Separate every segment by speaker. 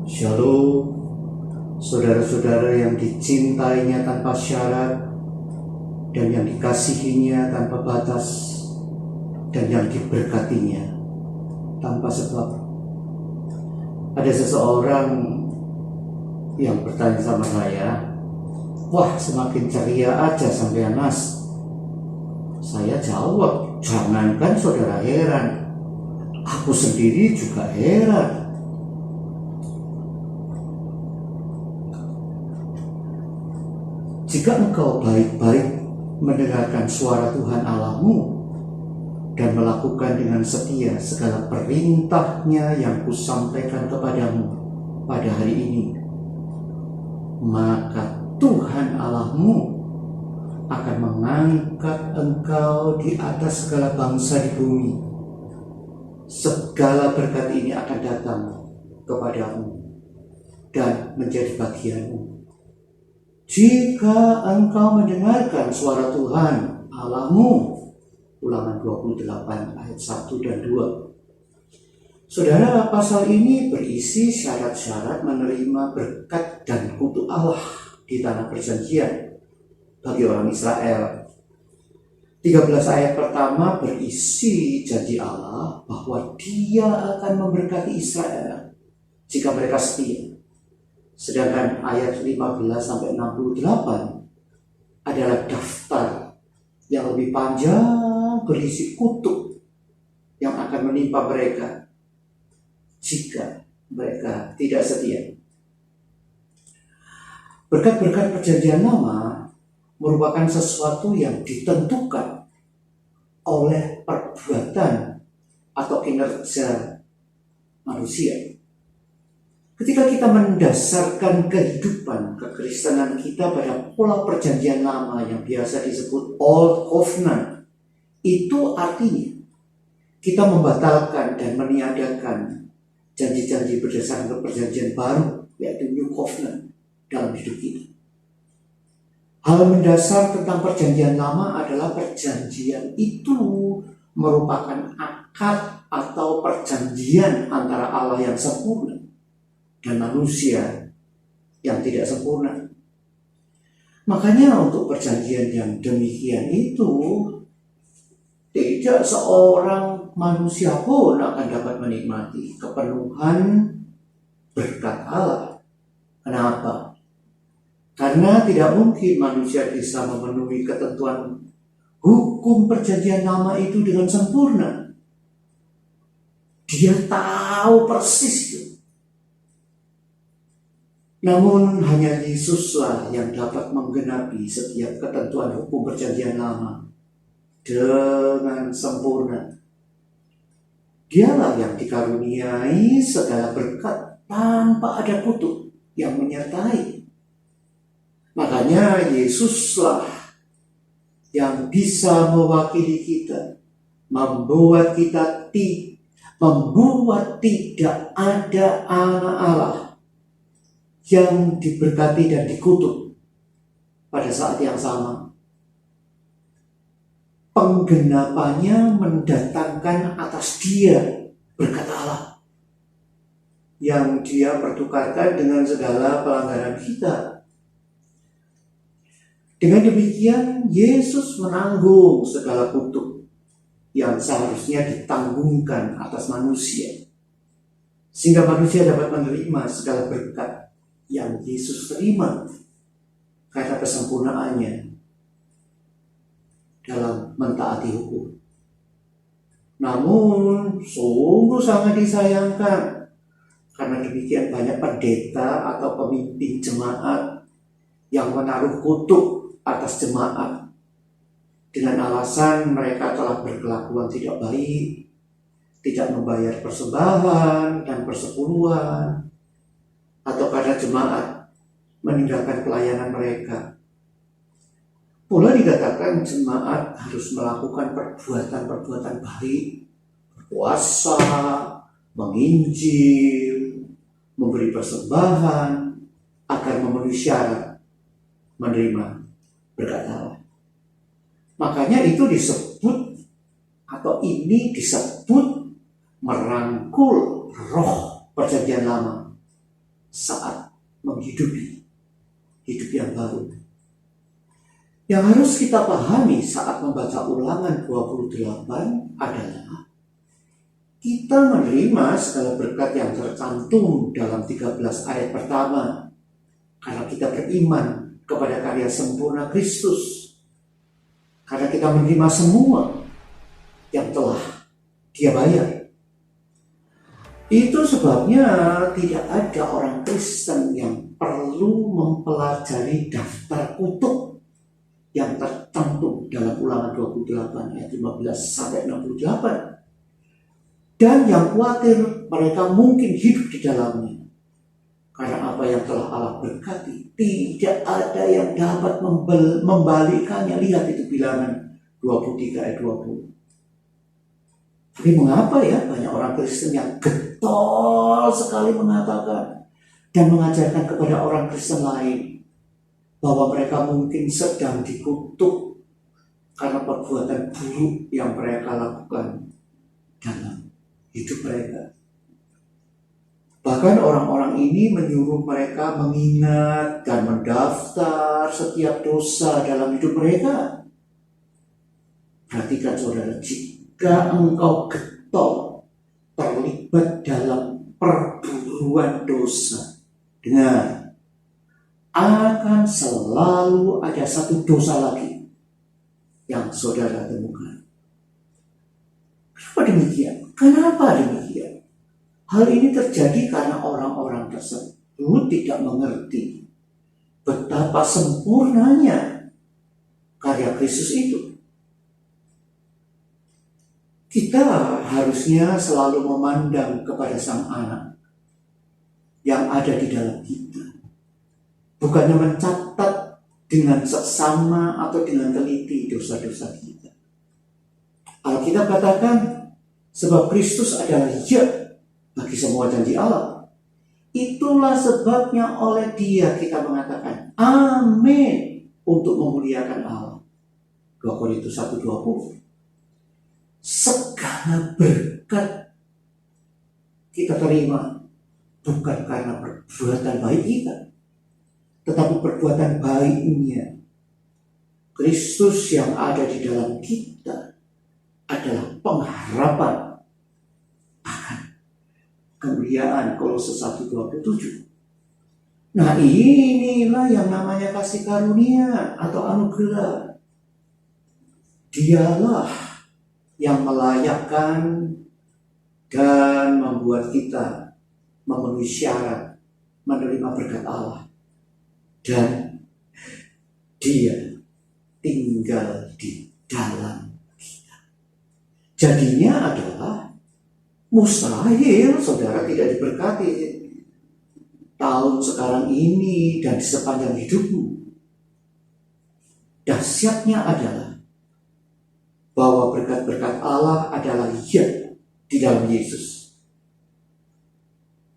Speaker 1: Shalom, saudara-saudara yang dicintainya tanpa syarat dan yang dikasihinya tanpa batas dan yang diberkatinya tanpa sebab. Ada seseorang yang bertanya sama saya, "Wah, semakin ceria aja sampean Mas." Saya jawab, "Jangankan saudara heran, aku sendiri juga heran." Jika engkau baik-baik mendengarkan suara Tuhan Allahmu dan melakukan dengan setia segala perintahnya yang kusampaikan kepadamu pada hari ini, maka Tuhan Allahmu akan mengangkat engkau di atas segala bangsa di bumi. Segala berkat ini akan datang kepadamu dan menjadi bagianmu jika engkau mendengarkan suara Tuhan Allahmu. Ulangan 28 ayat 1 dan 2. Saudara, pasal ini berisi syarat-syarat menerima berkat dan kutuk Allah di tanah perjanjian bagi orang Israel. 13 ayat pertama berisi janji Allah bahwa Dia akan memberkati Israel jika mereka setia. Sedangkan ayat 15-68 adalah daftar yang lebih panjang berisi kutuk yang akan menimpa mereka jika mereka tidak setia. Berkat-berkat perjanjian lama merupakan sesuatu yang ditentukan oleh perbuatan atau kinerja manusia. Ketika kita mendasarkan kehidupan kekristenan kita pada pola perjanjian lama yang biasa disebut Old Covenant, itu artinya kita membatalkan dan meniadakan janji-janji berdasarkan perjanjian baru, yaitu New Covenant dalam hidup kita. Hal mendasar tentang perjanjian lama adalah perjanjian itu merupakan akad atau perjanjian antara Allah yang sempurna dan manusia yang tidak sempurna. Makanya untuk perjanjian yang demikian itu, tidak seorang manusia pun akan dapat menikmati kepenuhan berkat Allah. Kenapa? Karena tidak mungkin manusia bisa memenuhi ketentuan hukum perjanjian lama itu dengan sempurna. Dia tahu persis itu. Namun hanya Yesuslah yang dapat menggenapi setiap ketentuan hukum perjanjian lama dengan sempurna. Dialah yang dikaruniai segala berkat tanpa ada kutuk yang menyertai. Makanya Yesuslah yang bisa mewakili kita, membuat tidak ada anak Allah yang diberkati dan dikutuk pada saat yang sama. Penggenapannya mendatangkan atas Dia berkat Allah yang Dia pertukarkan dengan segala pelanggaran kita. Dengan demikian Yesus menanggung segala kutuk yang seharusnya ditanggungkan atas manusia, sehingga manusia dapat menerima segala berkat yang Yesus terima karena kesempurnaannya dalam mentaati hukum. Namun sungguh sangat disayangkan karena demikian banyak pendeta atau pemimpin jemaat yang menaruh kutuk atas jemaat dengan alasan mereka telah berkelakuan tidak baik, tidak membayar persembahan dan persepuluhan, atau karena jemaat meninggalkan pelayanan mereka. Pula dikatakan jemaat harus melakukan perbuatan-perbuatan baik, berpuasa, menginjil, memberi persembahan, agar memenuhi syarat menerima berkat Allah. Makanya itu disebut, atau ini disebut merangkul roh perjanjian lama saat menghidupi hidup yang baru. Yang harus kita pahami saat membaca Ulangan 28 adalah kita menerima segala berkat yang tercantum dalam 13 ayat pertama karena kita beriman kepada karya sempurna Kristus. Karena kita menerima semua yang telah Dia bayar. Itu sebabnya tidak ada orang Kristen yang perlu mempelajari daftar kutub yang tercantum dalam Ulangan 28 ayat 15 sampai 68. Dan yang khawatir mereka mungkin hidup di dalamnya. Karena apa yang telah Allah berkati, tidak ada yang dapat membalikannya. Lihat itu Bilangan 23 ayat 20. Tapi mengapa ya banyak orang Kristen yang getol sekali mengatakan dan mengajarkan kepada orang Kristen lain bahwa mereka mungkin sedang dikutuk karena perbuatan buruk yang mereka lakukan dalam hidup mereka. Bahkan orang-orang ini menyuruh mereka mengingat dan mendaftar setiap dosa dalam hidup mereka. Perhatikan saudara, jika engkau getol terlibat dalam perburuan dosa, dengar, akan selalu ada satu dosa lagi yang saudara temukan. Kenapa demikian? Kenapa demikian? Hal ini terjadi karena orang-orang tersebut tidak mengerti betapa sempurnanya karya Kristus itu. Kita harusnya selalu memandang kepada Sang Anak yang ada di dalam kita. Bukannya mencatat dengan seksama atau dengan teliti dosa-dosa kita. Alkitab katakan, sebab Kristus adalah ya bagi semua janji Allah. Itulah sebabnya oleh Dia kita mengatakan amin untuk memuliakan Allah. 2 Korintus 1:20. Segala berkat kita terima bukan karena perbuatan baik kita, tetapi perbuatan baiknya Kristus yang ada di dalam kita adalah pengharapan kemuliaan. Kolose 1:27. Nah, inilah yang namanya kasih karunia atau anugerah. Dialah yang melayakkan dan membuat kita memenuhi syarat menerima berkat Allah. Dan Dia tinggal di dalam kita. Jadinya adalah mustahil saudara tidak diberkati tahun sekarang ini dan di sepanjang hidupmu. Dahsyatnya adalah bahwa berkat-berkat Allah adalah ya di dalam Yesus.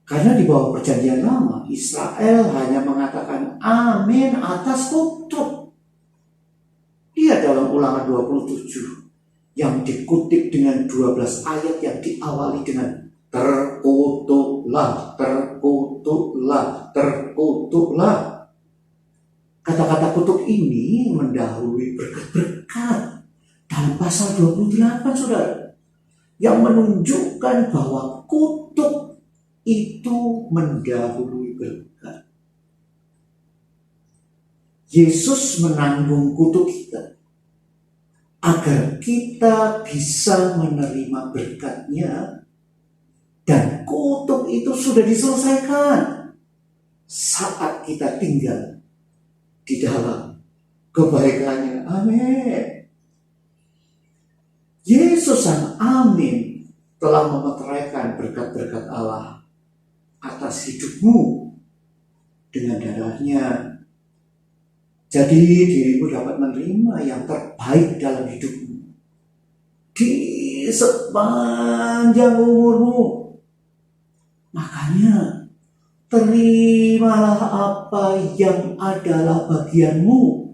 Speaker 1: Karena di bawah perjanjian lama, Israel hanya mengatakan amin atas kutub. Lihat dalam Ulangan 27 yang dikutip dengan 12 ayat yang diawali dengan terkutuklah, terkutuklah, terkutuklah. Kata-kata kutuk ini mendahului berkat-berkat dalam pasal 28, saudara, yang menunjukkan bahwa kutuk itu mendahului berkat. Yesus menanggung kutuk kita agar kita bisa menerima berkat-Nya, dan kutuk itu sudah diselesaikan saat kita tinggal di dalam kebaikan-Nya. Amin. Yesus Sang Amin telah memeteraikan berkat-berkat Allah atas hidupmu dengan darah-Nya. Jadi dirimu dapat menerima yang terbaik dalam hidupmu di sepanjang umurmu. Makanya terimalah apa yang adalah bagianmu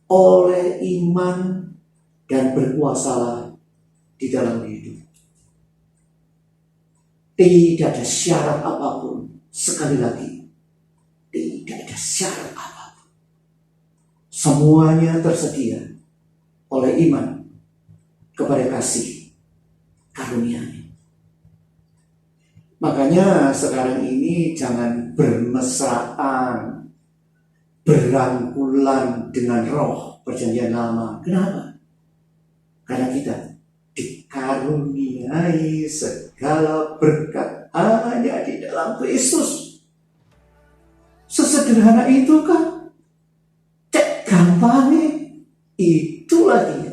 Speaker 1: oleh iman dan berkuasalah di dalam hidup. Tidak ada syarat apapun. Sekali lagi, Tidak ada syarat apapun. Semuanya tersedia oleh iman kepada kasih karunia-Nya. Makanya sekarang ini jangan bermesraan, berangkulan dengan roh perjanjian lama. Kenapa? Karena kita dikaruniai segala berkat hanya di dalam Kristus. Sesederhana itu kan? Cek gampangnya. Itulah dia